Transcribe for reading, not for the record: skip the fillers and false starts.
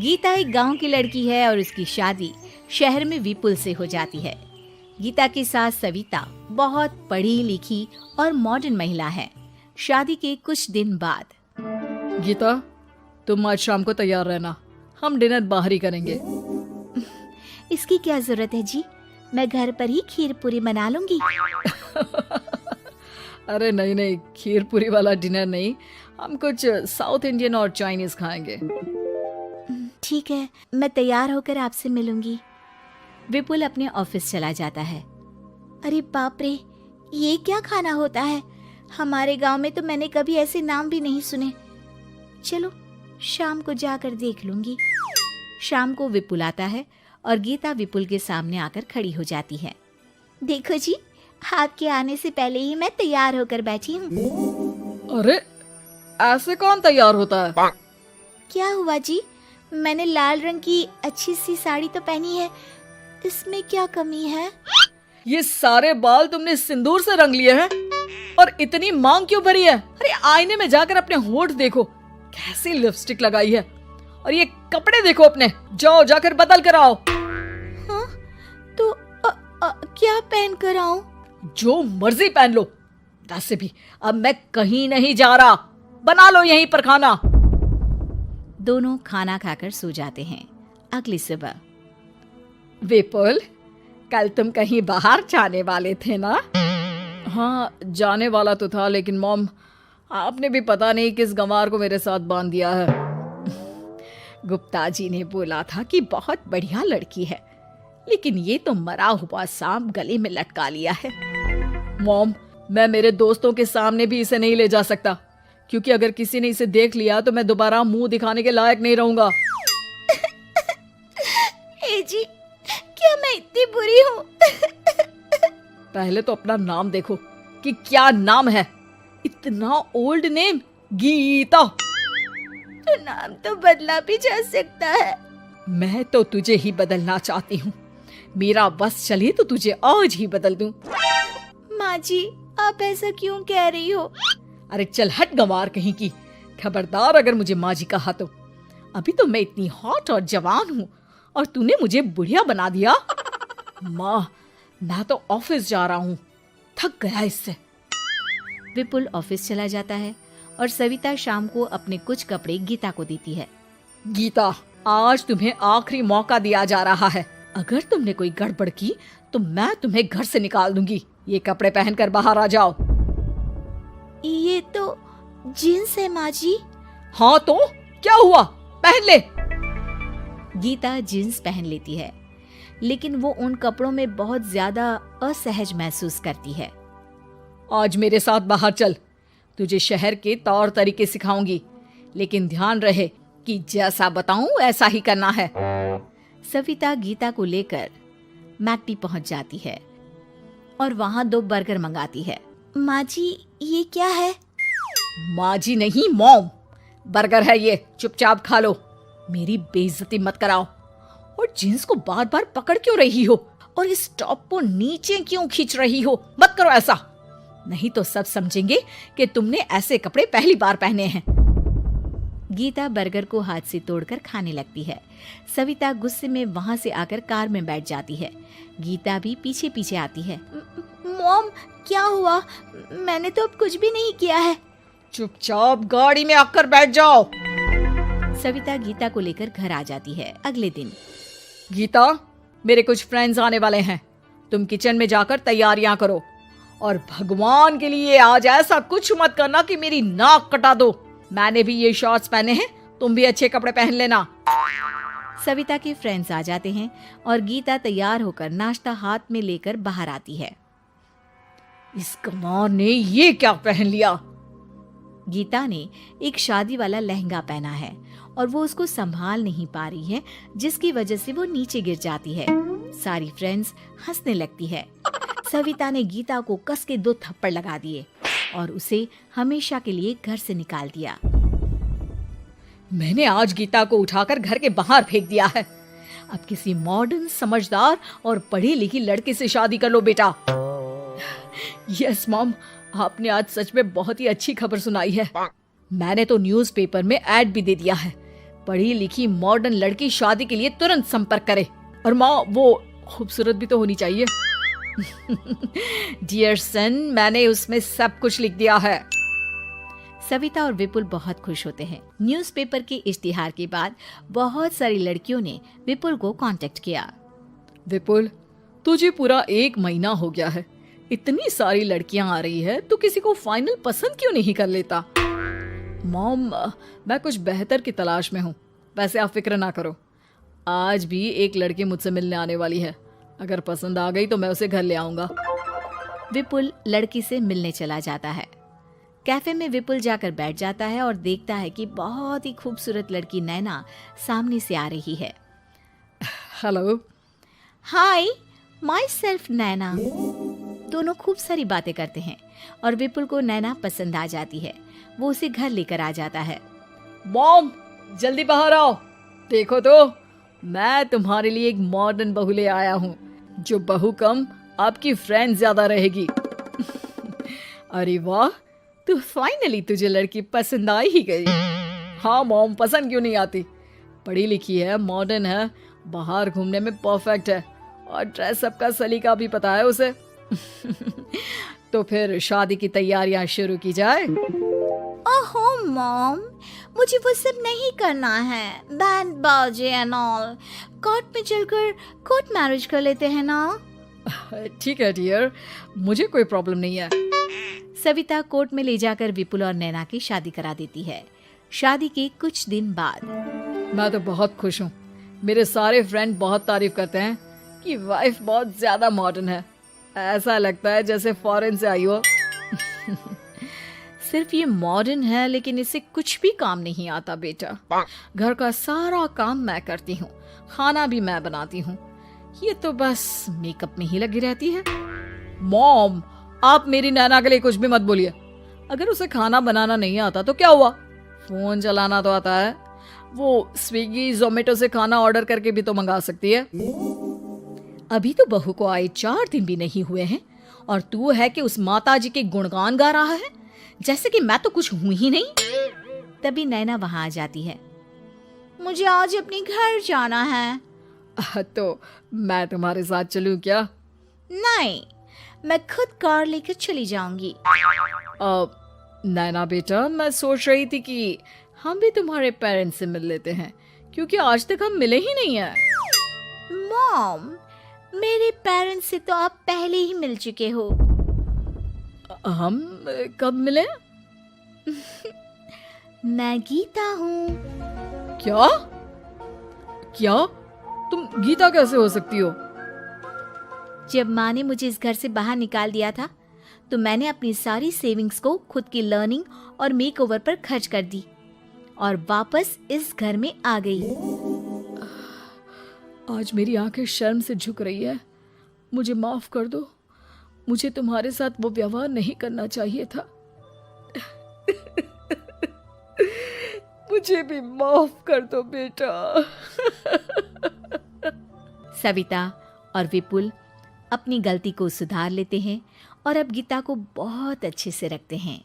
गीता एक गांव की लड़की है और उसकी शादी शहर में विपुल से हो जाती है। गीता की सास सविता बहुत पढ़ी लिखी और मॉडर्न महिला है। शादी के कुछ दिन बाद गीता, तुम आज शाम को तैयार रहना, हम डिनर बाहर ही करेंगे। इसकी क्या जरूरत है जी, मैं घर पर ही खीर पूरी बना लूंगी। अरे नहीं नहीं, खीर पूरी वाला डिनर नहीं, हम कुछ साउथ इंडियन और चाइनीज खाएंगे। ठीक है, मैं तैयार होकर आपसे मिलूंगी। विपुल अपने ऑफिस चला जाता है। अरे बाप रे, ये क्या खाना होता है? हमारे गांव में तो मैंने कभी ऐसे नाम भी नहीं सुने। चलो शाम को जाकर देख लूंगी। शाम को विपुल आता है और गीता विपुल के सामने आकर खड़ी हो जाती है। देखो जी, आपके आने से पहले ही मैं तैयार होकर बैठी हूँ। अरे ऐसे कौन तैयार होता है? क्या हुआ जी, मैंने लाल रंग की अच्छी सी साड़ी तो पहनी है, इसमें क्या कमी है? ये सारे बाल तुमने सिंदूर से रंग लिए हैं और इतनी मांग क्यों भरी है? अरे आईने में जाकर अपने होंठ देखो, कैसी लिपस्टिक लगाई है। और ये कपड़े देखो अपने, जाओ जाकर बदल कर आओ। हाँ, तो क्या पहन कर आऊं? जो मर्जी पहन लो। वैसे भी अब मैं कहीं नहीं जा रहा, बना लो यहीं पर खाना। दोनों खाना खाकर सो जाते हैं। अगली सुबह विपुल, कल तुम कहीं बाहर जाने वाले थे ना? हाँ, जाने वाला तो था, लेकिन मॉम आपने भी पता नहीं किस गंवार को मेरे साथ बांध दिया है। गुप्ता जी ने बोला था कि बहुत बढ़िया लड़की है, लेकिन ये तो मरा हुआ सांप गले में लटका लिया है। मॉम, मैं मेरे दोस्तों के सामने भी इसे नहीं ले जा सकता, क्योंकि अगर किसी ने इसे देख लिया तो मैं दोबारा मुंह दिखाने के लायक नहीं रहूंगा। ए जी, क्या मैं इतनी बुरी हूँ? पहले तो अपना नाम देखो कि क्या नाम है। इतना ओल्ड नेम, गीता। तो नाम तो बदला भी जा सकता है। मैं तो तुझे ही बदलना चाहती हूँ। मेरा बस चले तो तुझे आज ही बदल दूं। माँ जी, आप ऐसा क्यों कह रही हो? अरे चल हट गंवार कहीं की। खबरदार अगर मुझे माँ जी कहा तो। अभी तो मैं इतनी हॉट और जवान हूँ और तूने मुझे बुढ़िया बना दिया। माँ, मैं तो ऑफिस जा रहा हूँ, थक गया इससे। विपुल ऑफिस चला जाता है और सविता शाम को अपने कुछ कपड़े गीता को देती है। गीता, आज तुम्हें आखिरी मौका दिया जा रहा है। अगर तुमने कोई गड़बड़ की तो मैं तुम्हें घर से निकाल दूंगी। ये कपड़े पहनकर बाहर आ जाओ। ये तो जींस है माँ जी। हाँ तो क्या हुआ, पहन ले। गीता जींस पहन लेती है, लेकिन वो उन कपड़ों में बहुत ज्यादा असहज महसूस करती है। आज मेरे साथ बाहर चल, तुझे शहर के तौर तरीके सिखाऊंगी, लेकिन ध्यान रहे कि जैसा बताऊं ऐसा ही करना है। सविता गीता को लेकर मैकडी पहुंच जाती है और वहां 2 बर्गर मंगाती है। माँ जी, ये क्या है? माँ जी नहीं मॉम, बर्गर है ये, चुपचाप खा लो। मेरी बेइज्जती मत कराओ। और जींस को बार बार पकड़ क्यों रही हो और इस टॉप को नीचे क्यों खींच रही हो? मत करो ऐसा, नहीं तो सब समझेंगे कि तुमने ऐसे कपड़े पहली बार पहने हैं। गीता बर्गर को हाथ से तोड़कर खाने लगती है। सविता गुस्से में वहां से आकर कार में बैठ जाती है। गीता भी पीछे पीछे आती है। मॉम, क्या हुआ? मैंने तो अब कुछ भी नहीं किया है। चुपचाप गाड़ी में आकर बैठ जाओ। सविता गीता को लेकर घर आ जाती है। अगले दिन गीता, मेरे कुछ फ्रेंड्स आने वाले हैं, तुम किचन में जाकर तैयारियां करो। और भगवान के लिए आज ऐसा कुछ मत करना कि मेरी नाक कटा दो। मैंने भी ये शॉर्ट्स पहने हैं, तुम भी अच्छे कपड़े पहन लेना। सविता के फ्रेंड्स आ जाते हैं और गीता तैयार होकर नाश्ता हाथ में लेकर बाहर आती है। इस गंवार ने ये क्या पहन लिया? गीता ने एक शादी वाला लहंगा पहना है और वो उसको संभाल नहीं पा रही है, जिसकी वजह से वो नीचे गिर जाती है। सारी फ्रेंड्स हंसने लगती है। सविता ने गीता को कस के 2 थप्पड़ लगा दिए और उसे हमेशा के लिए घर से निकाल दिया। मैंने आज गीता को उठाकर घर के बाहर फेंक दिया है। अब किसी मॉडर्न, समझदार और पढ़ी लिखी लड़के से शादी कर लो बेटा। यस मॉम, आपने आज सच में बहुत ही अच्छी खबर सुनाई है। मैंने तो न्यूज़पेपर में ऐड भी दे दिया है, पढ़ी लिखी मॉडर्न लड़की शादी के लिए तुरंत संपर्क करे। और माँ, वो खूबसूरत भी तो होनी चाहिए। डियर सन, मैंने उसमें सब कुछ लिख दिया है। सविता और विपुल बहुत खुश होते हैं। न्यूज़पेपर के इश्तिहार के बाद बहुत सारी लड़कियों ने विपुल को कांटेक्ट किया। विपुल, तुझे पूरा 1 महीना हो गया है, इतनी सारी लड़कियां आ रही है, तू किसी को फाइनल पसंद क्यों नहीं कर लेता? मॉम, मैं कुछ बेहतर की तलाश में हूँ। वैसे आप फिक्र ना करो, आज भी एक लड़की मुझसे मिलने आने वाली है। अगर पसंद आ गई तो मैं उसे घर ले आऊंगा। विपुल लड़की से मिलने चला जाता है। कैफे में विपुल जाकर बैठ जाता है और देखता है कि बहुत ही खूबसूरत लड़की नैना सामने से आ रही है। हेलो। हाय, माई सेल्फ नैना। दोनों खूब सारी बातें करते हैं और विपुल को नैना पसंद आ जाती है। वो उसे घर लेकर आ जाता है। मॉम, जल्दी बाहर आओ। देखो तो, मैं तुम्हारे लिए एक मॉडर्न बहू ले आया हूँ, जो बहू कम आपकी फ्रेंड ज्यादा रहेगी। अरे वाह, तो फाइनली तुझे लड़की पसंद आ ही गई। हाँ मॉम, पसंद क्यों नहीं आती? पढ़ी लिखी है, मॉडर्न है, बाहर घूमने में परफेक्ट है और ड्रेसअप का सलीका भी पता है उसे। तो फिर शादी की तैयारियां शुरू की जाए। ओहो मॉम, मुझे वो सब नहीं करना है। बैंड बाजे एंड ऑल। कोर्ट में चलकर कोर्ट मैरिज कर लेते हैं ना। ठीक है डियर, मुझे कोई प्रॉब्लम नहीं है। सविता कोर्ट में ले जाकर विपुल और नैना की शादी करा देती है। शादी के कुछ दिन बाद मैं तो बहुत खुश हूँ। मेरे सारे फ्रेंड बहुत तारीफ करते हैं कि वाइफ बहुत ज्यादा मॉडर्न है। ऐसा लगता है जैसे फॉरेन से आई हो। सिर्फ ये मॉडर्न है, लेकिन इसे कुछ भी काम नहीं आता बेटा। घर का सारा काम मैं करती हूँ, खाना भी मैं बनाती हूँ। ये तो बस मेकअप में ही लगी रहती है। मॉम, आप मेरी नैना के लिए कुछ भी मत बोलिए। अगर उसे खाना बनाना नहीं आता तो क्या हुआ, फोन चलाना तो आता है। वो स्विगी जोमेटो से खाना ऑर्डर करके भी तो मंगा सकती है। अभी तो बहू को आए 4 दिन भी नहीं हुए हैं और तू है कि उस माता जी के गुणगान गा रहा है, जैसे कि मैं तो कुछ हूं ही नहीं। तभी नैना वहां आ जाती है। मुझे आज अपने घर जाना है। तो मैं तुम्हारे साथ चलूं क्या? नहीं, मैं खुद कार लेकर चली जाऊंगी। नैना बेटा, मैं सोच रही थी कि हम भी तुम्हारे पेरेंट्स से मिल लेते हैं, क्योंकि आज तक हम मिले ही नहीं हैं। मॉम, मेरे पेरेंट्स से तो आप पहले ही मिल चुके हो। हम कब मिले? मैं गीता हूँ। क्या? क्या? तुम गीता कैसे हो सकती हो? जब माँ ने मुझे इस घर से बाहर निकाल दिया था, तो मैंने अपनी सारी सेविंग्स को खुद की लर्निंग और मेकओवर पर खर्च कर दी और वापस इस घर में आ गई। आज मेरी आंखें शर्म से झुक रही है। मुझे माफ कर दो। मुझे तुम्हारे साथ वो व्यवहार नहीं करना चाहिए था। मुझे भी माफ कर दो बेटा। सविता और विपुल अपनी गलती को सुधार लेते हैं और अब गीता को बहुत अच्छे से रखते हैं।